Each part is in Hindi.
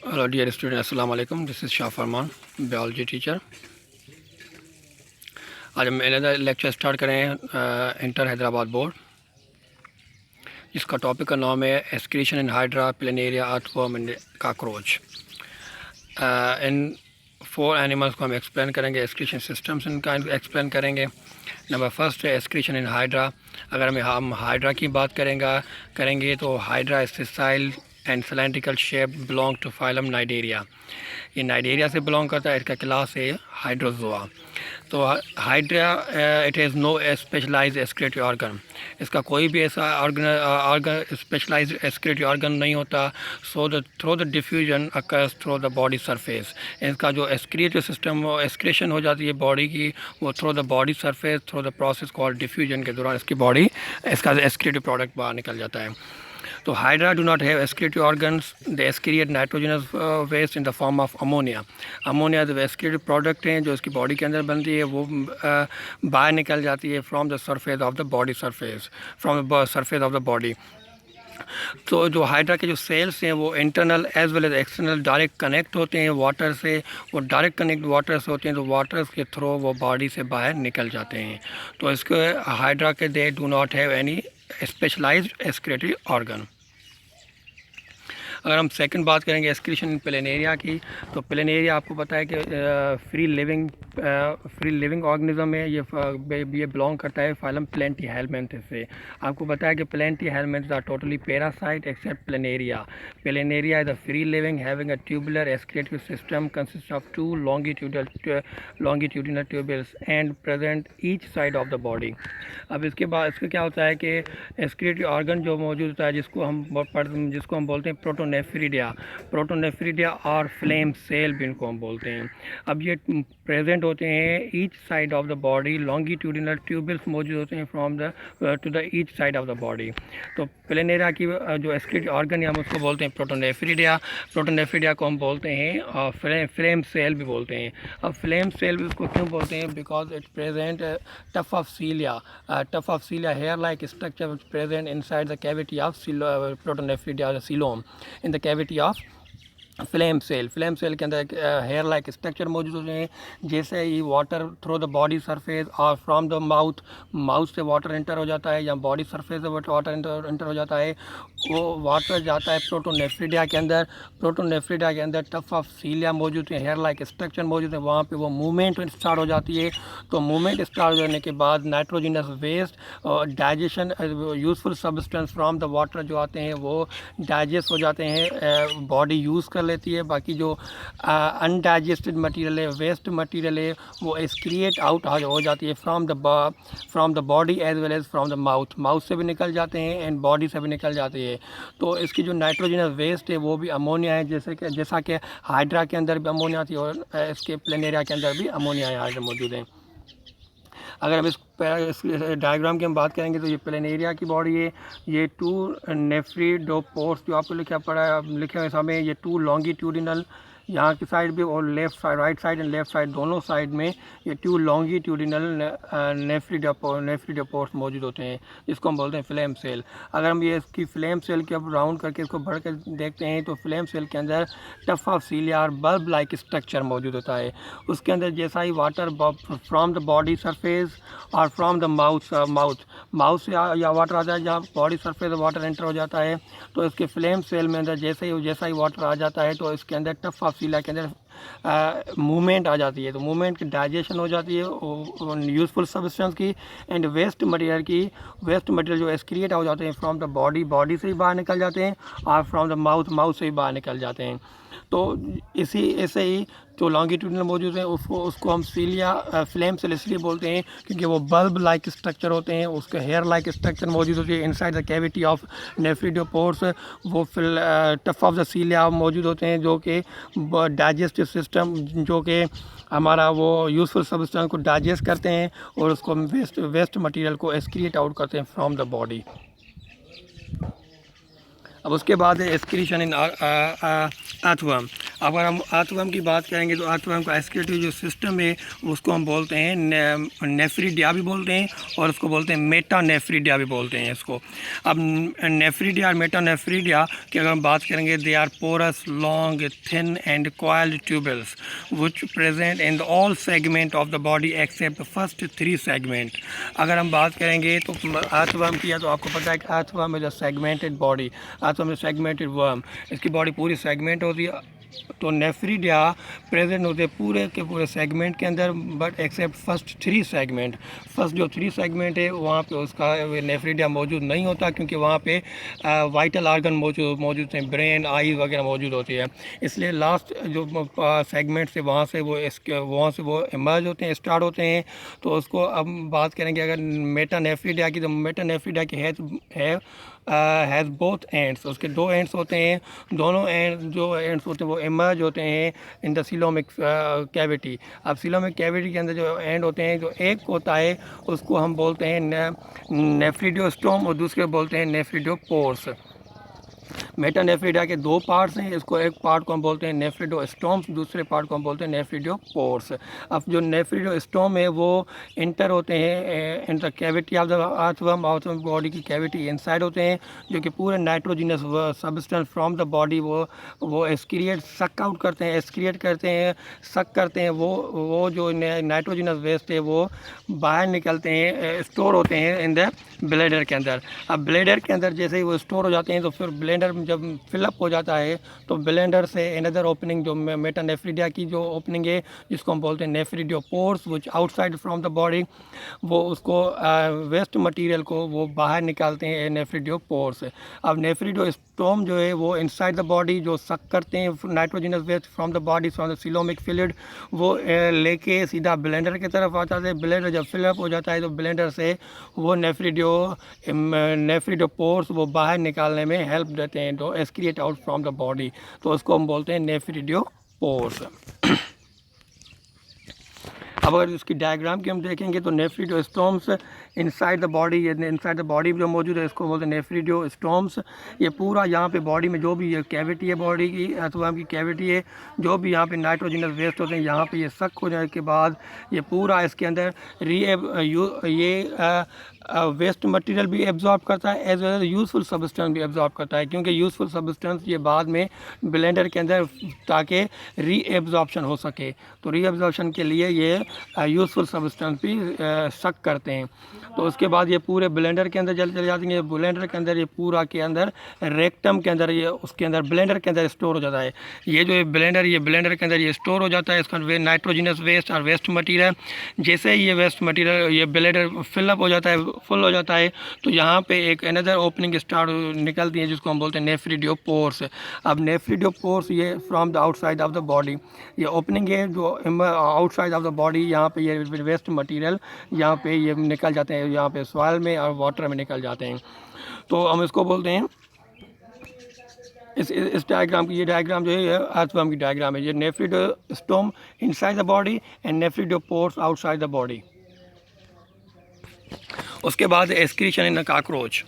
हेलो डियर स्टूडेंट, अस्सलाम वालेकुम। This is Shah Farman, biology teacher. आज हम मेरा लेक्चर स्टार्ट करें इंटर हैदराबाद बोर्ड, जिसका टॉपिक का नाम है excretion in hydra, planaria, earthworm and cockroach. इन 4 एनिमल्स को हम एक्सप्लेन करेंगे, एक्सक्रीशन सिस्टम्स इनका एक्सप्लेन करेंगे। नंबर फर्स्ट है एक्सक्रीशन इन हाइड्रा। अगर हम हाइड्रा की बात करेंगे तो hydra is sessile and cylindrical shape, belong to phylum Cnidaria. ये नाइडेरिया से बिलोंग करता है, इसका क्लास है हाइड्रोजोआ। तो hydra it has no specialised excretory organ. इसका कोई भी ऐसा ऑर्गन स्पेशलाइज्ड एक्सक्रीटरी ऑर्गन नहीं होता। So the through the diffusion occurs through the body surface. इसका जो एक्सक्रीटरी सिस्टम एक्सक्रीशन हो जाती है बॉडी की, वो through the body surface, through the process called diffusion के दौरान इसका एक्सक्रीटरी प्रोडक्ट बाहर निकल जाता है। तो hydra do not have excretory organs. They excrete nitrogenous waste in the form of ammonia. Ammonia जो एक्सक्रीटरी प्रोडक्ट हैं जो इसकी बॉडी के अंदर बनती है, वो बाहर निकल जाती है from the surface of the body from the surface of the body. तो जो हाइड्रा के जो सेल्स हैं वो internal as well as external direct connect होते हैं वाटर से। वो डायरेक्ट कनेक्ट वाटर से होते हैं, तो वाटर के थ्रू वो बॉडी से बाहर निकल जाते हैं। तो इसके हाइड्रा के they do not have any specialised excretory organ. अगर हम सेकंड बात करेंगे एक्सक्रीशन इन प्लेनेरिया की, तो प्लेनेरिया आपको पता है कि फ्री लिविंग ऑर्गेनिज्म है। ये बिलोंग करता है फाइलम प्लेंटीहेलमिन्थेस से। आपको पता है कि platyhelminthes are totally parasite except planaria. Planaria is a free living having a tubular excretory system consist of 2 longitudinal tubules and present each side of the body. अब इसके बाद इसका क्या होता है कि एक्सक्रीटरी ऑर्गन जो मौजूद होता है, जिसको हम बोलते हैं प्रोटोनेफ्रिडिया और फ्लेम सेल भी इनको हम बोलते हैं। अब ये प्रेजेंट होते हैं each side of the body. Longitudinal tubules मौजूद होते हैं from the two the each side of the body. तो प्लेनेरिया की जो एक्सक्रीटरी ऑर्गन है हम उसको बोलते हैं प्रोटोनेफ्रिडिया को हम बोलते हैं और फ्लेम सेल भी बोलते हैं। अब फ्लेम सेल भी उसको क्यों बोलते हैं? Because it present tuft of cilia hair like structure present inside the cavity of protonephridia coelom in the cavity of flame cell के अंदर एक हेयर लाइक स्ट्रक्चर मौजूद होते हैं। जैसे ही water through the body surface और फ्रॉम द माउथ से वाटर एंटर हो जाता है या बॉडी सरफेस से वाटर एंटर हो जाता है, वो वाटर जाता है प्रोटोनेफ्रिडिया के अंदर टफ ऑफ सीलिया मौजूद है, हेयर लाइक स्ट्रक्चर मौजूद है। वहाँ पे वो मूवमेंट स्टार्ट हो जाती है। तो मूवमेंट स्टार्ट होने के बाद नाइट्रोजनस वेस्ट और digestion useful substance from the water जो आते हैं वो डाइजेस्ट हो जाते हैं, बॉडी यूज़ कर लेती है। बाकी जो अनडाइजेस्टेड मटेरियल है, वेस्ट मटेरियल है, वो एक्सक्रिएट आउट हो जाती है from the body as well as from the mouth से भी निकल जाते हैं एंड बॉडी से भी निकल जाती है। तो इसकी जो नाइट्रोजनस वेस्ट है वो भी अमोनिया है, जैसा कि हाइड्रा के अंदर भी अमोनिया थी और इसके प्लेनेरिया के अंदर भी अमोनिया हाइड्रा मौजूद है। अगर हम इस डायग्राम की हम बात करेंगे तो ये प्लेनेरिया की बॉडी है। ये 2 नेफ्रिडोपोर्स जो आपको लिखे हुए सामने, ये 2 लॉन्गिट्यूडिनल यहाँ की साइड भी और right side and left side दोनों साइड में ये 2 लॉन्गिट्यूडिनल नेफ्रिडोपोर्स मौजूद होते हैं, जिसको हम बोलते हैं फ्लेम सेल। अगर हम ये इसकी फ्लेम सेल के अब राउंड करके इसको भर कर देखते हैं तो फ्लेम सेल के अंदर टफ ऑफ सीलिया और बल्ब लाइक स्ट्रक्चर मौजूद होता है। उसके अंदर जैसा ही water from the body surface और फ्रॉम द माउथ से या वाटर आ जाए, जहाँ बॉडी सरफेस वाटर एंटर हो जाता है, तो इसके फ्लेम सेल में अंदर जैसा ही वाटर आ जाता है तो इसके अंदर टफ ऑफ सीलिया के अंदर मूवमेंट आ जाती है। तो मूवमेंट की डाइजेशन हो जाती है यूजफुल सब्सटेंस की एंड वेस्ट मटेरियल जो एक्सक्रिएट हो जाते हैं फ्रॉम द बॉडी से ही बाहर निकल जाते हैं और फ्रॉम द माउथ से ही बाहर निकल जाते हैं। तो ऐसे ही जो लॉन्गिट्यूडिनल मौजूद हैं उसको हम फ्लेम सेल इसलिए बोलते हैं क्योंकि वो बल्ब लाइक स्ट्रक्चर होते हैं, उसके हेयर लाइक स्ट्रक्चर मौजूद होती है इनसाइड द कैविटी ऑफ नेफ्रिडोपोर्स। वो टफ ऑफ द सीलिया मौजूद होते हैं जो कि डाइजेस्टिव सिस्टम जो कि हमारा वो यूजफुल सब्सटेंस को डाइजेस्ट करते हैं और उसको वेस्ट मटेरियल को एक्सक्रीट आउट करते हैं फ्रॉम द बॉडी। अब उसके बाद है एक्सक्रीशन इन अर्थवर्म। अगर हम अर्थवर्म की बात करेंगे तो अर्थवर्म का एक्सक्रीटरी जो सिस्टम है उसको हम बोलते हैं नेफ्रीडिया भी बोलते हैं, और उसको बोलते हैं मेटानेफ्रीडिया भी बोलते हैं इसको। अब नेफ्रीडिया और मेटानेफ्रीडिया की अगर हम बात करेंगे, they are porous, long, thin and coiled tubules which present in all segment of the body except first 3 segment. अगर हम बात करेंगे तो अर्थवर्म की है, तो आपको पता है कि earthworm is a segmented body, earthworm is segmented worm, इसकी बॉडी पूरी सेगमेंट होती है। तो नेफ्रीडिया प्रेजेंट होते पूरे के पूरे सेगमेंट के अंदर, but except first 3 segment. First जो 3 सेगमेंट है वहाँ पे उसका नेफ्रीडिया मौजूद नहीं होता, क्योंकि वहाँ पे वाइटल आर्गन मौजूद हैं, ब्रेन, आईज वगैरह मौजूद होती है। इसलिए लास्ट जो सेगमेंट से वहाँ से वो इमर्ज होते हैं, स्टार्ट होते हैं। तो उसको अब बात करेंगे अगर मेटानेफ्रीडिया की, तो मेटानेफ्रीडिया की हैज़ बोथ एंड्स, उसके 2 एंड्स होते हैं। दोनों एंड्स होते हैं वो इमर्ज होते हैं इन द सीलोमिक कैविटी। अब सीलोमिक कैविटी के अंदर जो एंड होते हैं, जो एक होता है उसको हम बोलते हैं नेफ्रिडियोस्टोम और दूसरे बोलते हैं नेफ्रिडियोपोर्स। मेटानेफ्रीडिया के 2 पार्ट्स हैं, इसको एक पार्ट को हम बोलते हैं नेफ्रिडोस्टोम्स, दूसरे पार्ट को हम बोलते हैं नेफ्रिडियोपोर्स। अब जो नेफ्रिडोस्टोम है वो इंटर होते हैं in the cavity of the earthworm, earthworm body की कैविटी इनसाइड होते हैं, जो कि पूरे nitrogenous substance from the body वो एक्सक्रिएट सक आउट करते हैं, एक्सक्रिएट करते हैं, सक करते हैं। वो जो नाइट्रोजिनस वेस्ट है वो बाहर निकलते हैं, स्टोर होते हैं इन द ब्लैडर के अंदर। अब ब्लैडर के अंदर जैसे ही वो स्टोर हो जाते हैं, तो फिर ब्लेंडर जब फिलअप हो जाता है तो ब्लेंडर से अनदर ओपनिंग जो मेटानेफ्रीडिया की जो ओपनिंग है, जिसको हम बोलते हैं नेफ्रिडियोपोर्स, विच आउटसाइड फ्रॉम द बॉडी, वो उसको वेस्ट मटेरियल को वो बाहर निकालते हैं नेफ्रिडियोपोर्स। अब नेफ्रिडियोस्टोम जो है वो इनसाइड द बॉडी जो सक करते हैं nitrogenous waste from the body, from the coelomic fluid, वो लेके सीधा ब्लेंडर की तरफ आता है। ब्लेंडर जब फिलअप हो जाता है तो ब्लेंडर से वो नेफ्रिडियोपोर्स वो बाहर निकालने में हेल्प देते हैं, तो excrete out from the body, तो उसको हम बोलते हैं नेफ्रिडियोपोर्स। अब अगर इसकी डायग्राम की हम देखेंगे तो नेफ्रिडियोस्टोम्स इनसाइड द बॉडी, ये इनसाइड द बॉडी जो मौजूद है इसको बोलते हैं नेफ्रिडियोस्टोम्स। ये पूरा यहाँ पे बॉडी में जो भी ये कैविटी है बॉडी की, अथवा की कैविटी है, जो भी यहाँ पे नाइट्रोजिनस वेस्ट होते हैं, यहाँ पे ये सक हो जाने के बाद ये पूरा इसके अंदर वेस्ट मटेरियल भी एब्जॉर्ब करता है, as well as useful substance भी एब्जॉर्ब करता है, क्योंकि यूज़फुल सब्सटेंस ये बाद में ब्लेंडर के अंदर ताकि रीएब्जॉर्प्शन हो सके, तो रीएब्जॉर्प्शन के लिए ये यूज़फुल सब्सटेंस भी सक करते हैं। तो उसके बाद ये पूरे ब्लेंडर के अंदर चले जाते हैं। ब्लेंडर के अंदर ये पूरा के अंदर रेक्टम के अंदर ये उसके अंदर ब्लेंडर के अंदर स्टोर हो जाता है। ये जो ब्लेंडर के अंदर ये स्टोर हो जाता है, इसका नाइट्रोजिनस वेस्ट और वेस्ट मटीरियल। जैसे ही ये वेस्ट मटीरियल ये ब्लेंडर फिलअप हो जाता है, फुल हो जाता है, तो यहाँ पे एक अनदर ओपनिंग स्टार्ट निकलती है, जिसको हम बोलते हैं नेफ्रिडियोपोर्स। अब नेफ्रिडियोपोर्स ये from the outside of the body, ये ओपनिंग है जो आउटसाइड ऑफ द बॉडी, यहाँ पे ये वेस्ट मटेरियल यहाँ पे ये निकल जाते हैं, यहाँ पे सॉइल में और वाटर में निकल जाते हैं। तो हम इसको बोलते हैं, इस डायग्राम की, ये डायग्राम जो है ये अर्थवर्म की डायग्राम है। ये nephridiostome inside the body and nephridiopores outside the body. उसके बाद एक्सक्रीशन इन कॉकरोच।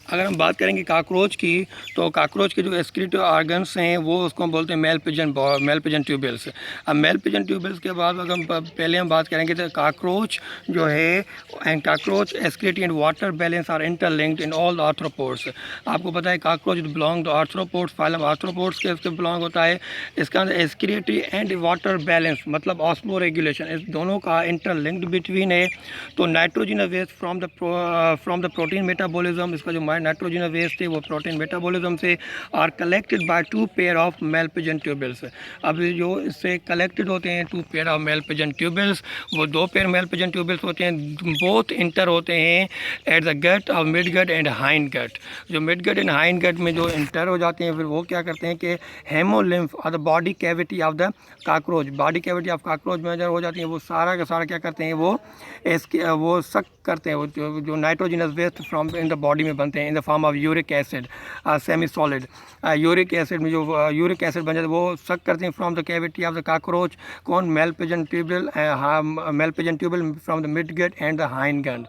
अगर हम बात करेंगे काकरोच की, तो काकरोच के जो एक्सक्रीटिव ऑर्गन्स हैं वो उसको हम बोलते हैं मेल पिजन ट्यूबल्स। अब मेल पिजन ट्यूबल्स के बाद अगर हम पहले हम बात करेंगे तो काकरोच जो है and cockroach excretion and water balance are interlinked in all the arthropods. आपको पता है cockroach belong to arthropods, phylum arthropods के इसके बिलोंग होता है। इसका अंदर एक्सक्रीटी एंड वाटर बैलेंस मतलब ऑस्मो रेगुलेशन, इस दोनों का इंटरलिंक्ड बिटवीन है। तो nitrogenous waste from the protein metabolism, इसका जो नाइट्रोजनस वेस्ट है वो प्रोटीन मेटाबॉलिज्म से are collected by 2 pair of Malpighian tubules. अब जो इससे कलेक्टेड होते हैं 2 pair of Malpighian tubules, वो 2 पेयर मेल पिजन ट्यूबल्स होते हैं, बोथ इंटर होते हैं at the gut of mid gut and hind gut. जो mid gut and hind gut में जो इंटर हो जाते हैं, फिर वो क्या करते हैं कि हेमोलिम्फ और the body cavity of the cockroach, body cavity of cockroach में हो जाती है, वो सारा का सारा क्या करते हैं, वो सक करते हैं, वो जो nitrogenous waste from in the body में बनते हैं in the form of uric acid, semi solid uric acid में जो यूरिक एसिड बन जाता है वो सक करते हैं from the cavity of the cockroach. कौन? Malpighian tubule from the mid gut and the hind gut.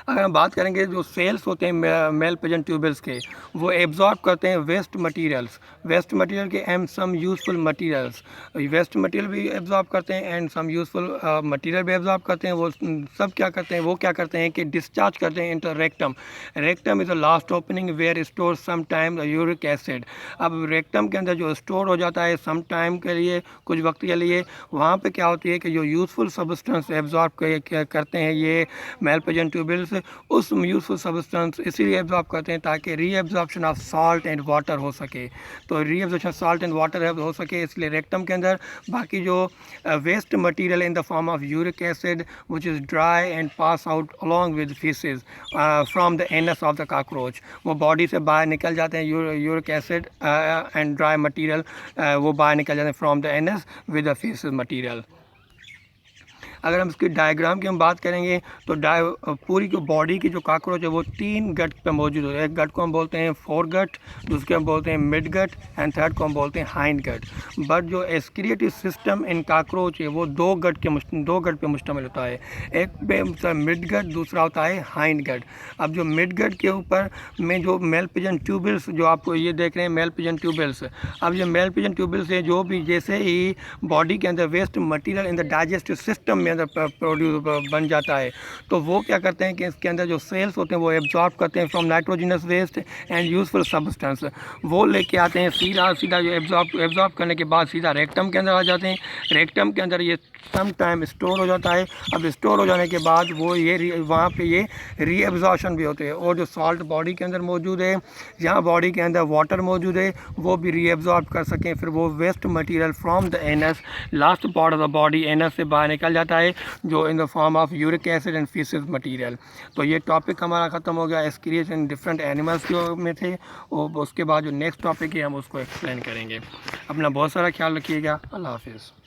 अगर हम बात करेंगे जो सेल्स होते हैं मेल पिजन ट्यूबल्स के, वो एब्जॉर्ब करते हैं वेस्ट मटेरियल के and some useful materials. Waste material भी एब्जॉर्ब करते हैं एंड सम यूज़फुल मटेरियल भी एब्जॉर्ब करते हैं। वो सब क्या करते हैं, वो क्या करते हैं कि डिस्चार्ज करते हैं inter rectum. Rectum is the last opening where store some time uric acid. अब रेक्टम के अंदर जो स्टोर हो जाता है सम टाइम के लिए, कुछ वक्त के लिए, वहाँ पे क्या होती है कि जो यूज़फुल सब्सटेंस एब्जॉर्ब करते हैं ये मेल पिजन ट्यूबल्स, उस यूज़फुल सब्सटेंस इसीलिए एब्जॉर्ब करते हैं ताकि reabsorption of salt and water हो सके। तो रीएब्जॉर्प्शन सॉल्ट एंड वाटर हो सके इसलिए रेक्टम के अंदर बाकी जो waste material in the form of uric acid which is dry and pass out along with faeces from the anus of the cockroach, वो बॉडी से बाहर निकल जाते हैं। Uric acid and dry material वो बाहर निकल जाते हैं from the anus with the faeces material. अगर हम इसकी डायग्राम की हम बात करेंगे तो पूरी जो बॉडी की जो कॉकरोच है वो 3 गट पे मौजूद होता है। एक गट को हम बोलते हैं फोर गट, दूसरे हम बोलते हैं मिड गट एंड थर्ड को हम बोलते हैं हाइंड गट। बट जो एक्सक्रीटिव सिस्टम इन कॉकरोच है वो 2 गट पे मुश्तमिल होता है। एक पे मिड गट, दूसरा होता है हाइंड गट। अब जो मिड गट के ऊपर में जो मेल पिजन ट्यूबल्स जो आपको ये देख रहे हैं मेल पिजन ट्यूबल्स, अब ये मेल पिजन ट्यूबल्स है जो भी जैसे ही बॉडी के अंदर waste material in the digestive system अंदर प्रोड्यूस बन जाता है तो वो क्या करते हैं कि इसके अंदर जो सेल्स होते हैं वो एब्जॉर्ब करते हैं from nitrogenous waste and useful substance. वो लेके आते हैं सीधा जो एब्जॉर्ब करने के बाद सीधा रेक्टम के अंदर आ जाते हैं। रेक्टम के अंदर ये सम टाइम स्टोर हो जाता है। अब स्टोर हो जाने के बाद वो वहाँ पे ये रीएब्जॉर्प्शन भी होते हैं और जो सॉल्ट बॉडी के अंदर मौजूद है, जहाँ बॉडी के अंदर वाटर मौजूद है, वो भी रीएब्जॉर्ब कर सकें। फिर वो waste material from the anus, last part of the body anus से बाहर निकल जाता है जो in the form of uric acid and faeces material. तो ये टॉपिक हमारा ख़त्म हो गया एक्सक्रीशन डिफरेंट एनिमल्स में थे। और उसके बाद जो नेक्स्ट टॉपिक है हम उसको एक्सप्लेन करेंगे। अपना बहुत सारा ख्याल रखिएगा। अल्लाह हाफिज़।